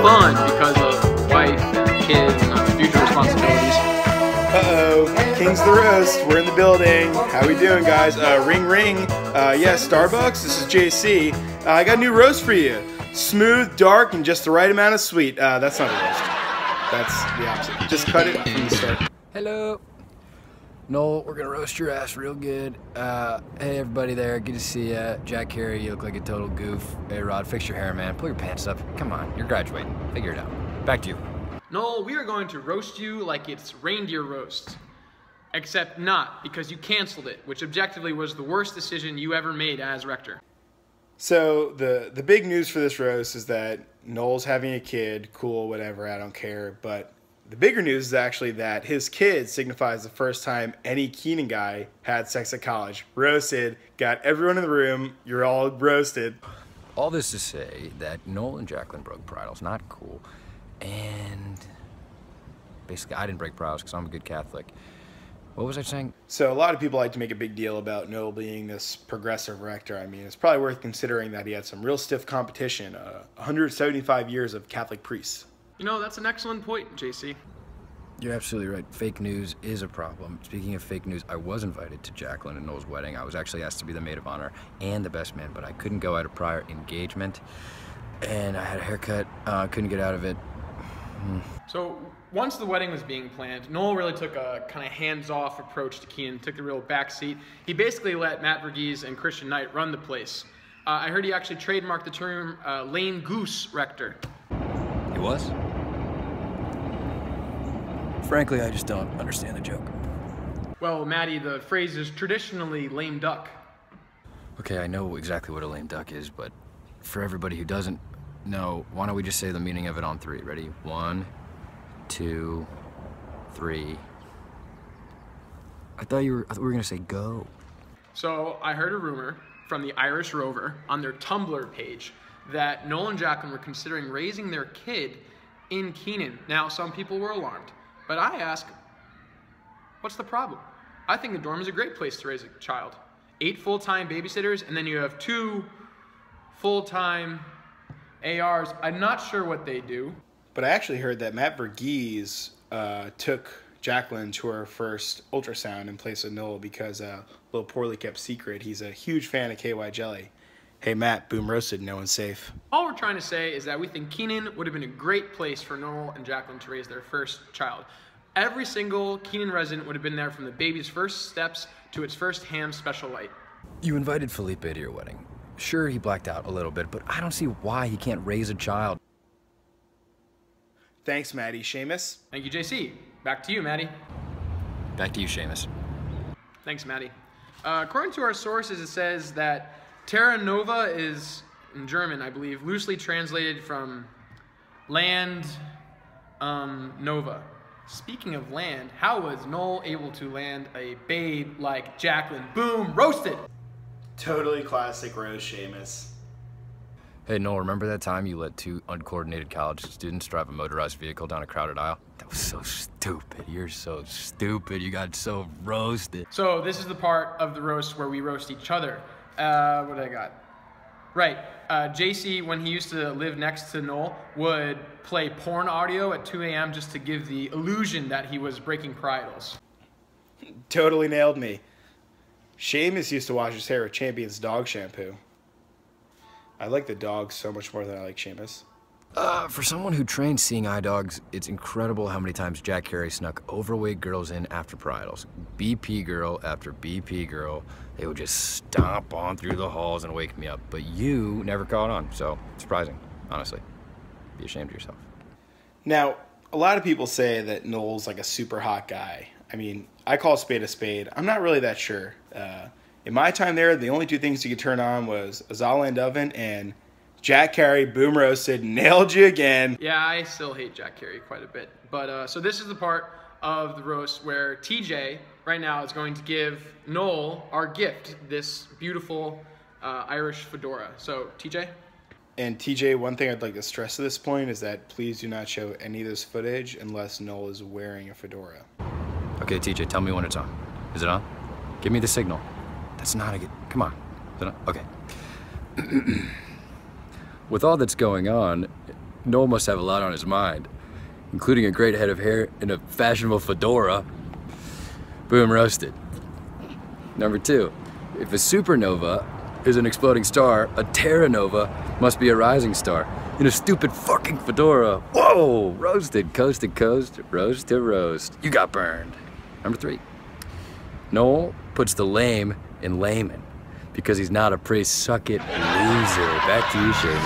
fun because of wife and kids and future responsibilities. Uh-oh, King's the Roast, we're in the building. How we doing, guys? Ring ring. Yeah, Starbucks, this is JC. I got a new roast for you. Smooth, dark, and just the right amount of sweet. That's not a roast. That's the opposite. Just cut it from the start. Hello. Noel, we're gonna roast your ass real good. Hey everybody there, good to see ya. Jack Carey, you look like a total goof. Hey Rod, fix your hair, man. Pull your pants up. Come on, you're graduating. Figure it out. Back to you. Noel, we are going to roast you like it's reindeer roast. Except not, because you canceled it, which objectively was the worst decision you ever made as rector. So the big news for this roast is that Noel's having a kid. Cool, whatever, I don't care. But the bigger news is actually that his kid signifies the first time any Keenan guy had sex at college. Roasted, got everyone in the room, you're all roasted. All this to say that Noel and Jacqueline broke bridals, not cool. And basically I didn't break bridals because I'm a good Catholic. What was I saying? So a lot of people like to make a big deal about Noel being this progressive rector. I mean, it's probably worth considering that he had some real stiff competition, 175 years of Catholic priests. You know, that's an excellent point, JC. You're absolutely right. Fake news is a problem. Speaking of fake news, I was invited to Jacqueline and Noel's wedding. I was actually asked to be the maid of honor and the best man, but I couldn't go out of prior engagement. And I had a haircut, couldn't get out of it. So once the wedding was being planned, Noel really took a kind of hands-off approach to Keenan, took the real backseat. He basically let Matt Verghese and Christian Knight run the place. I heard he actually trademarked the term lame goose rector. He was? Frankly, I just don't understand the joke. Well, Matty, the phrase is traditionally lame duck. Okay, I know exactly what a lame duck is, but for everybody who doesn't know, why don't we just say the meaning of it on three? Ready? 1, 2, 3. I thought we were gonna say go. So I heard a rumor from the Irish Rover on their Tumblr page that Noel and Jacqueline were considering raising their kid in Keenan. Now, some people were alarmed, but I ask, what's the problem? I think the dorm is a great place to raise a child. 8 full-time babysitters, and then you have 2 full-time ARs. I'm not sure what they do. But I actually heard that Matt Verghese took Jacqueline to her first ultrasound in place of Noel because a little poorly kept secret. He's a huge fan of KY Jelly. Hey Matt, boom roasted, no one's safe. All we're trying to say is that we think Keenan would have been a great place for Noel and Jacqueline to raise their first child. Every single Keenan resident would have been there from the baby's first steps to its first ham special light. You invited Felipe to your wedding. Sure, he blacked out a little bit, but I don't see why he can't raise a child. Thanks, Maddie. Seamus? Thank you, JC. Back to you, Maddie. Back to you, Seamus. Thanks, Maddie. According to our sources, it says that Terra Nova is, in German, I believe, loosely translated from land Nova. Speaking of land, how was Noel able to land a babe like Jacqueline? Boom, roasted! Totally classic roast, Seamus. Hey, Noel, remember that time you let 2 uncoordinated college students drive a motorized vehicle down a crowded aisle? That was so stupid. You're so stupid. You got so roasted. So this is the part of the roast where we roast each other. What did I got? Right. JC, when he used to live next to Noel, would play porn audio at 2 a.m. just to give the illusion that he was breaking idols. Totally nailed me. Seamus used to wash his hair with Champion's dog shampoo. I like the dog so much more than I like Seamus. For someone who trains seeing eye dogs, it's incredible how many times Jack Carey snuck overweight girls in after idols. BP girl after BP girl. They would just stomp on through the halls and wake me up. But you never caught on, so surprising, honestly. Be ashamed of yourself. Now, a lot of people say that Noel's like a super hot guy. I mean, I call a spade a spade. I'm not really that sure. In my time there, the only 2 things you could turn on was a Zoland oven and Jack Carey, boom roasted, nailed you again. Yeah, I still hate Jack Carey quite a bit. But so this is the part of the roast where TJ right now is going to give Noel our gift, this beautiful Irish fedora. So TJ? And TJ, one thing I'd like to stress at this point is that please do not show any of this footage unless Noel is wearing a fedora. Okay, TJ, tell me when it's on. Is it on? Give me the signal. That's not a good... Come on. Is it on? Okay. With all that's going on, Noel must have a lot on his mind, including a great head of hair and a fashionable fedora. Boom, roasted. Number 2, if a supernova is an exploding star, a terra nova must be a rising star in a stupid fucking fedora. Whoa, roasted, coast to coast, roast to roast. You got burned. Number 3, Noel puts the lame in layman because he's not a priest. Suck it, loser. Back to you, Shane.